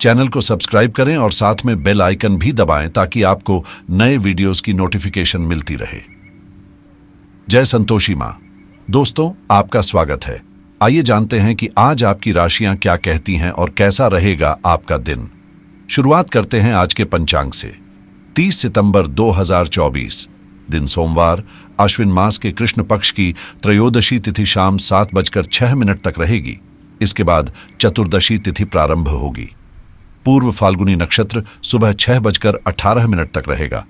Channel को subscribe करें और साथ में बेल आइकन भी दबाएं ताकि आपको नए वीडियोस की नोटिफिकेशन मिलती रहे। जय संतोषी माँ। दोस्तों, आपका स्वागत है। आइए जानते हैं कि आज आपकी राशियां क्या कहती हैं और कैसा रहेगा आपका दिन। शुरुआत करते हैं आज के पंचांग से। 30 सितंबर 2024, दिन सोमवार, अश्विन मास के कृष्ण पक्ष की त्रयोदशी तिथि शाम 7:06 तक रहेगी। इसके बाद चतुर्दशी तिथि प्रारंभ होगी। पूर्व फाल्गुनी नक्षत्र सुबह 6:18 तक रहेगा।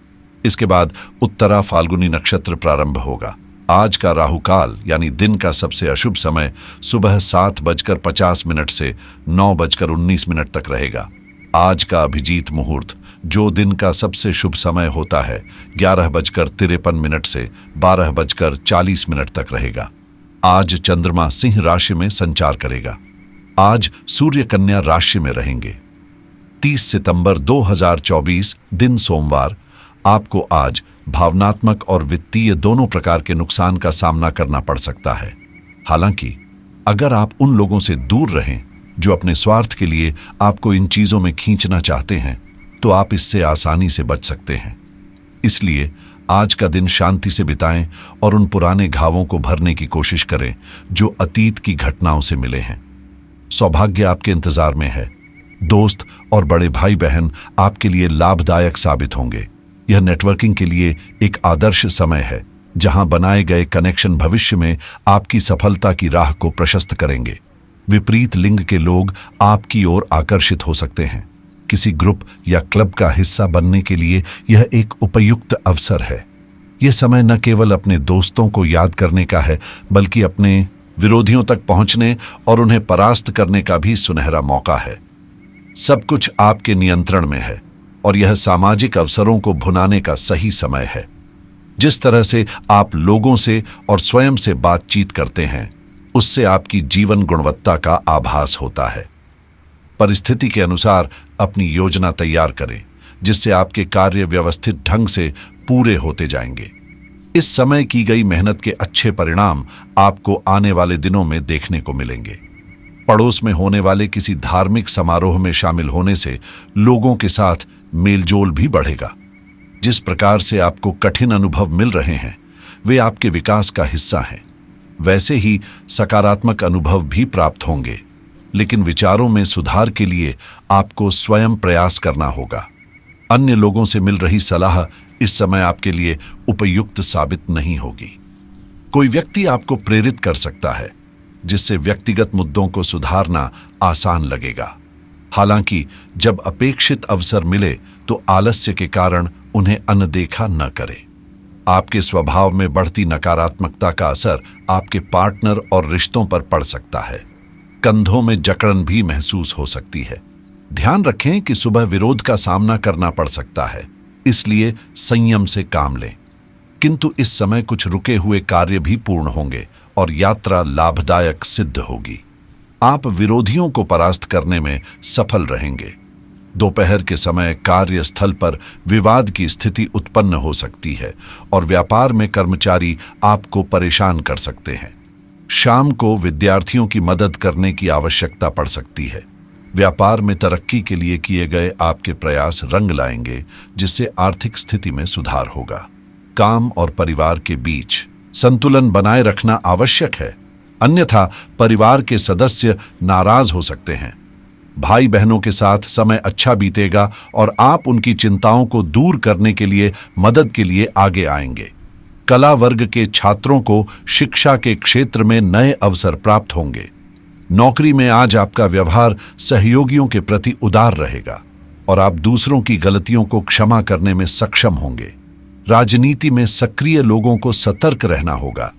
इसके बाद उत्तरा फाल्गुनी नक्षत्र प्रारंभ होगा। आज का राहु काल यानी दिन का सबसे अशुभ समय सुबह 7:50 से 9:19 तक रहेगा। आज का अभिजीत मुहूर्त, जो दिन का सबसे शुभ समय होता है, 11:53 से 12:40 तक रहेगा। आज चंद्रमा सिंह राशि में संचार करेगा। आज सूर्य कन्या राशि में रहेंगे। 30 सितंबर 2024, दिन सोमवार, आपको आज भावनात्मक और वित्तीय दोनों प्रकार के नुकसान का सामना करना पड़ सकता है। हालांकि अगर आप उन लोगों से दूर रहें जो अपने स्वार्थ के लिए आपको इन चीजों में खींचना चाहते हैं, तो आप इससे आसानी से बच सकते हैं। इसलिए आज का दिन शांति से बिताएं और उन पुराने घावों को भरने की कोशिश करें जो अतीत की घटनाओं से मिले हैं। सौभाग्य आपके इंतजार में है। दोस्त और बड़े भाई बहन आपके लिए लाभदायक साबित होंगे। यह नेटवर्किंग के लिए एक आदर्श समय है, जहां बनाए गए कनेक्शन भविष्य में आपकी सफलता की राह को प्रशस्त करेंगे। विपरीत लिंग के लोग आपकी ओर आकर्षित हो सकते हैं। किसी ग्रुप या क्लब का हिस्सा बनने के लिए यह एक उपयुक्त अवसर है। यह समय न केवल अपने दोस्तों को याद करने का है, बल्कि अपने विरोधियों तक पहुंचने और उन्हें परास्त करने का भी सुनहरा मौका है। सब कुछ आपके नियंत्रण में है और यह सामाजिक अवसरों को भुनाने का सही समय है। जिस तरह से आप लोगों से और स्वयं से बातचीत करते हैं, उससे आपकी जीवन गुणवत्ता का आभास होता है। परिस्थिति के अनुसार अपनी योजना तैयार करें, जिससे आपके कार्य व्यवस्थित ढंग से पूरे होते जाएंगे। इस समय की गई मेहनत के अच्छे परिणाम आपको आने वाले दिनों में देखने को मिलेंगे। पड़ोस में होने वाले किसी धार्मिक समारोह में शामिल होने से लोगों के साथ मेलजोल भी बढ़ेगा। जिस प्रकार से आपको कठिन अनुभव मिल रहे हैं, वे आपके विकास का हिस्सा हैं। वैसे ही सकारात्मक अनुभव भी प्राप्त होंगे, लेकिन विचारों में सुधार के लिए आपको स्वयं प्रयास करना होगा। अन्य लोगों से मिल रही सलाह इस समय आपके लिए उपयुक्त साबित नहीं होगी। कोई व्यक्ति आपको प्रेरित कर सकता है, जिससे व्यक्तिगत मुद्दों को सुधारना आसान लगेगा। हालांकि जब अपेक्षित अवसर मिले तो आलस्य के कारण उन्हें अनदेखा न करें। आपके स्वभाव में बढ़ती नकारात्मकता का असर आपके पार्टनर और रिश्तों पर पड़ सकता है। कंधों में जकड़न भी महसूस हो सकती है। ध्यान रखें कि सुबह विरोध का सामना करना पड़ सकता है, इसलिए संयम से काम लें। किंतु इस समय कुछ रुके हुए कार्य भी पूर्ण होंगे और यात्रा लाभदायक सिद्ध होगी। आप विरोधियों को परास्त करने में सफल रहेंगे। दोपहर के समय कार्यस्थल पर विवाद की स्थिति उत्पन्न हो सकती है और व्यापार में कर्मचारी आपको परेशान कर सकते हैं। शाम को विद्यार्थियों की मदद करने की आवश्यकता पड़ सकती है। व्यापार में तरक्की के लिए किए गए आपके प्रयास रंग लाएंगे, जिससे आर्थिक स्थिति में सुधार होगा। काम और परिवार के बीच संतुलन बनाए रखना आवश्यक है, अन्यथा परिवार के सदस्य नाराज हो सकते हैं। भाई बहनों के साथ समय अच्छा बीतेगा और आप उनकी चिंताओं को दूर करने के लिए मदद के लिए आगे आएंगे। कला वर्ग के छात्रों को शिक्षा के क्षेत्र में नए अवसर प्राप्त होंगे। नौकरी में आज आपका व्यवहार सहयोगियों के प्रति उदार रहेगा और आप दूसरों की गलतियों को क्षमा करने में सक्षम होंगे। राजनीति में सक्रिय लोगों को सतर्क रहना होगा,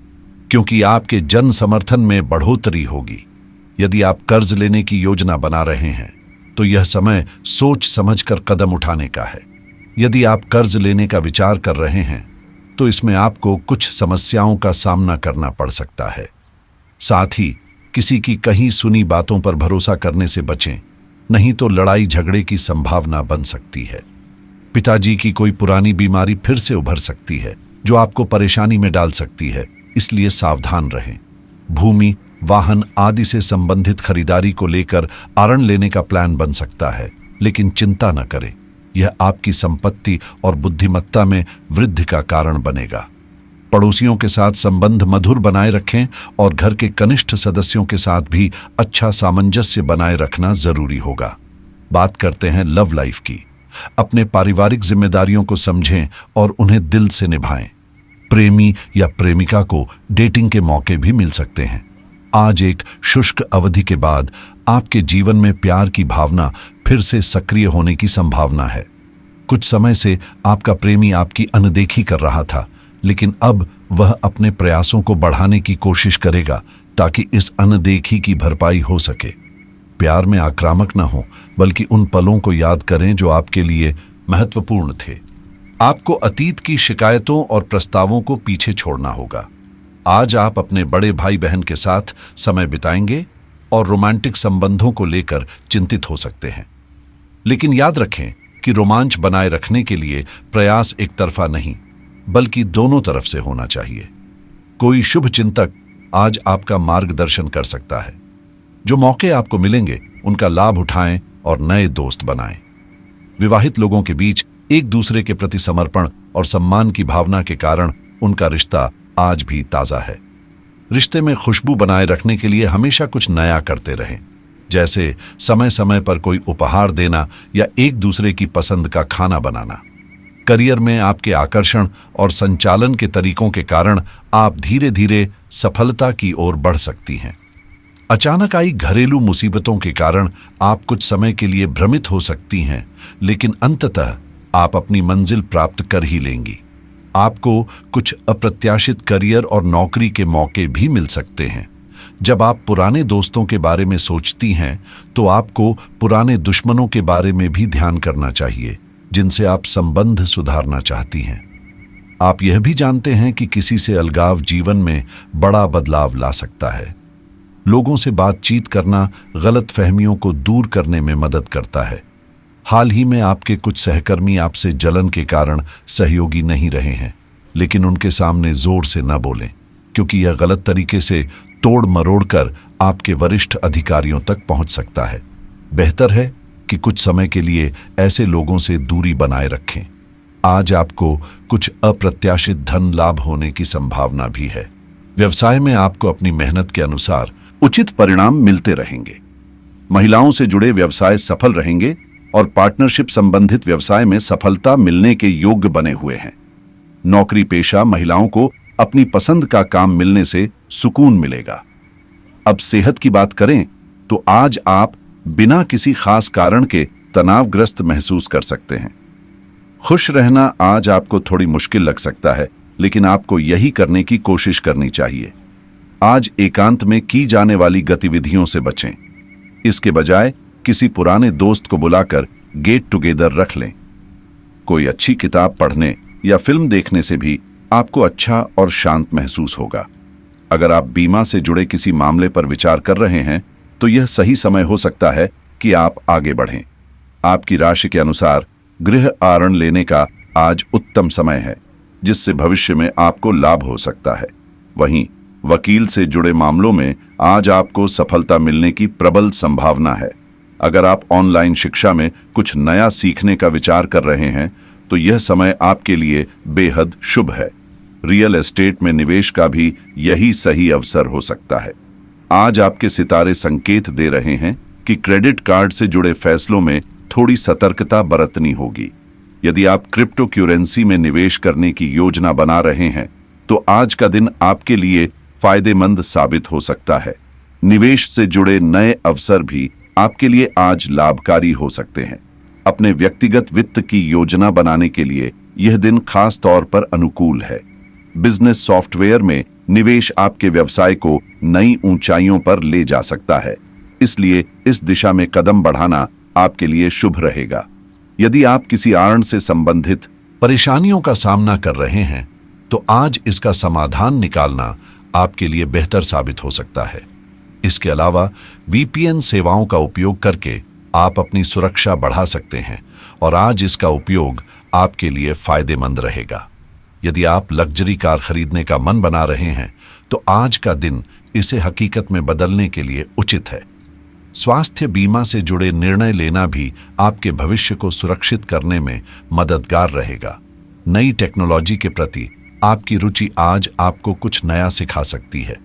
क्योंकि आपके जन समर्थन में बढ़ोतरी होगी। यदि आप कर्ज लेने की योजना बना रहे हैं, तो यह समय सोच समझकर कदम उठाने का है। यदि आप कर्ज लेने का विचार कर रहे हैं, तो इसमें आपको कुछ समस्याओं का सामना करना पड़ सकता है। साथ ही किसी की कहीं सुनी बातों पर भरोसा करने से बचें, नहीं तो लड़ाई झगड़े की संभावना बन सकती है। पिताजी की कोई पुरानी बीमारी फिर से उभर सकती है, जो आपको परेशानी में डाल सकती है, इसलिए सावधान रहें। भूमि, वाहन आदि से संबंधित खरीदारी को लेकर ऋण लेने का प्लान बन सकता है, लेकिन चिंता न करें, यह आपकी संपत्ति और बुद्धिमत्ता में वृद्धि का कारण बनेगा। पड़ोसियों के साथ संबंध मधुर बनाए रखें और घर के कनिष्ठ सदस्यों के साथ भी अच्छा सामंजस्य बनाए रखना जरूरी होगा। बात करते हैं लव लाइफ की। अपने पारिवारिक जिम्मेदारियों को समझें और उन्हें दिल से निभाएं। प्रेमी या प्रेमिका को डेटिंग के मौके भी मिल सकते हैं। आज एक शुष्क अवधि के बाद आपके जीवन में प्यार की भावना फिर से सक्रिय होने की संभावना है। कुछ समय से आपका प्रेमी आपकी अनदेखी कर रहा था, लेकिन अब वह अपने प्रयासों को बढ़ाने की कोशिश करेगा ताकि इस अनदेखी की भरपाई हो सके। प्यार में आक्रामक न हो, बल्कि उन पलों को याद करें जो आपके लिए महत्वपूर्ण थे। आपको अतीत की शिकायतों और प्रस्तावों को पीछे छोड़ना होगा। आज आप अपने बड़े भाई बहन के साथ समय बिताएंगे और रोमांटिक संबंधों को लेकर चिंतित हो सकते हैं। लेकिन याद रखें कि रोमांच बनाए रखने के लिए प्रयास एक तरफा नहीं, बल्कि दोनों तरफ से होना चाहिए। कोई शुभ चिंतक आज आपका मार्गदर्शन कर सकता है। जो मौके आपको मिलेंगे उनका लाभ उठाएं और नए दोस्त बनाएं। विवाहित लोगों के बीच एक दूसरे के प्रति समर्पण और सम्मान की भावना के कारण उनका रिश्ता आज भी ताजा है। रिश्ते में खुशबू बनाए रखने के लिए हमेशा कुछ नया करते रहें, जैसे समय समय पर कोई उपहार देना या एक दूसरे की पसंद का खाना बनाना। करियर में आपके आकर्षण और संचालन के तरीकों के कारण आप धीरे धीरे सफलता की ओर बढ़ सकती हैं। अचानक आई घरेलू मुसीबतों के कारण आप कुछ समय के लिए भ्रमित हो सकती हैं, लेकिन अंततः आप अपनी मंजिल प्राप्त कर ही लेंगी। आपको कुछ अप्रत्याशित करियर और नौकरी के मौके भी मिल सकते हैं। जब आप पुराने दोस्तों के बारे में सोचती हैं, तो आपको पुराने दुश्मनों के बारे में भी ध्यान करना चाहिए, जिनसे आप संबंध सुधारना चाहती हैं। आप यह भी जानते हैं कि किसी से अलगाव जीवन में बड़ा बदलाव ला सकता है। लोगों से बातचीत करना गलतफहमियों को दूर करने में मदद करता है। हाल ही में आपके कुछ सहकर्मी आपसे जलन के कारण सहयोगी नहीं रहे हैं, लेकिन उनके सामने जोर से न बोलें, क्योंकि यह गलत तरीके से तोड़ मरोड़ कर आपके वरिष्ठ अधिकारियों तक पहुंच सकता है। बेहतर है कि कुछ समय के लिए ऐसे लोगों से दूरी बनाए रखें। आज आपको कुछ अप्रत्याशित धन लाभ होने की संभावना भी है। व्यवसाय में आपको अपनी मेहनत के अनुसार उचित परिणाम मिलते रहेंगे। महिलाओं से जुड़े व्यवसाय सफल रहेंगे और पार्टनरशिप संबंधित व्यवसाय में सफलता मिलने के योग्य बने हुए हैं। नौकरी पेशा महिलाओं को अपनी पसंद का काम मिलने से सुकून मिलेगा। अब सेहत की बात करें तो आज आप बिना किसी खास कारण के तनावग्रस्त महसूस कर सकते हैं। खुश रहना आज आपको थोड़ी मुश्किल लग सकता है, लेकिन आपको यही करने की कोशिश करनी चाहिए। आज एकांत में की जाने वाली गतिविधियों से बचें। इसके बजाय किसी पुराने दोस्त को बुलाकर गेट टुगेदर रख लें। कोई अच्छी किताब पढ़ने या फिल्म देखने से भी आपको अच्छा और शांत महसूस होगा। अगर आप बीमा से जुड़े किसी मामले पर विचार कर रहे हैं, तो यह सही समय हो सकता है कि आप आगे बढ़ें। आपकी राशि के अनुसार गृह आरण लेने का आज उत्तम समय है, जिससे भविष्य में आपको लाभ हो सकता है। वहीं वकील से जुड़े मामलों में आज आपको सफलता मिलने की प्रबल संभावना है। अगर आप ऑनलाइन शिक्षा में कुछ नया सीखने का विचार कर रहे हैं, तो यह समय आपके लिए बेहद शुभ है। रियल एस्टेट में निवेश का भी यही सही अवसर हो सकता है। आज आपके सितारे संकेत दे रहे हैं कि क्रेडिट कार्ड से जुड़े फैसलों में थोड़ी सतर्कता बरतनी होगी। यदि आप क्रिप्टो करेंसी में निवेश करने की योजना बना रहे हैं, तो आज का दिन आपके लिए फायदेमंद साबित हो सकता है। निवेश से जुड़े नए अवसर भी आपके लिए आज लाभकारी हो सकते हैं। अपने व्यक्तिगत वित्त की योजना बनाने के लिए यह दिन खास तौर पर अनुकूल है। बिजनेस सॉफ्टवेयर में निवेश आपके व्यवसाय को नई ऊंचाइयों पर ले जा सकता है, इसलिए इस दिशा में कदम बढ़ाना आपके लिए शुभ रहेगा। यदि आप किसी आरण से संबंधित परेशानियों का सामना कर रहे हैं, तो आज इसका समाधान निकालना आपके लिए बेहतर साबित हो सकता है। इसके अलावा वीपीएन सेवाओं का उपयोग करके आप अपनी सुरक्षा बढ़ा सकते हैं और आज इसका उपयोग आपके लिए फायदेमंद रहेगा। यदि आप लग्जरी कार खरीदने का मन बना रहे हैं, तो आज का दिन इसे हकीकत में बदलने के लिए उचित है। स्वास्थ्य बीमा से जुड़े निर्णय लेना भी आपके भविष्य को सुरक्षित करने में मददगार रहेगा। नई टेक्नोलॉजी के प्रति आपकी रुचि आज आपको कुछ नया सिखा सकती है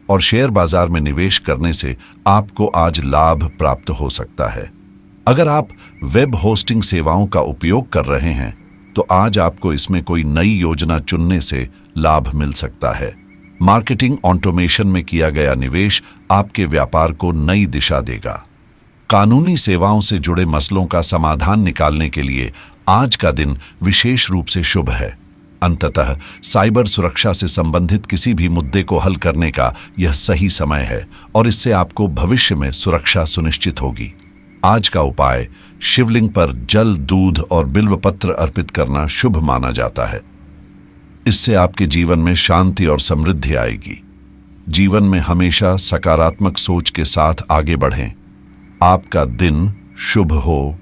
और शेयर बाजार में निवेश करने से आपको आज लाभ प्राप्त हो सकता है। अगर आप वेब होस्टिंग सेवाओं का उपयोग कर रहे हैं तो आज आपको इसमें कोई नई योजना चुनने से लाभ मिल सकता है। मार्केटिंग ऑटोमेशन में किया गया निवेश आपके व्यापार को नई दिशा देगा। कानूनी सेवाओं से जुड़े मसलों का समाधान निकालने के लिए आज का दिन विशेष रूप से शुभ है। अंततः साइबर सुरक्षा से संबंधित किसी भी मुद्दे को हल करने का यह सही समय है और इससे आपको भविष्य में सुरक्षा सुनिश्चित होगी। आज का उपाय, शिवलिंग पर जल, दूध और बिल्वपत्र अर्पित करना शुभ माना जाता है। इससे आपके जीवन में शांति और समृद्धि आएगी। जीवन में हमेशा सकारात्मक सोच के साथ आगे बढ़ें। आपका दिन शुभ हो।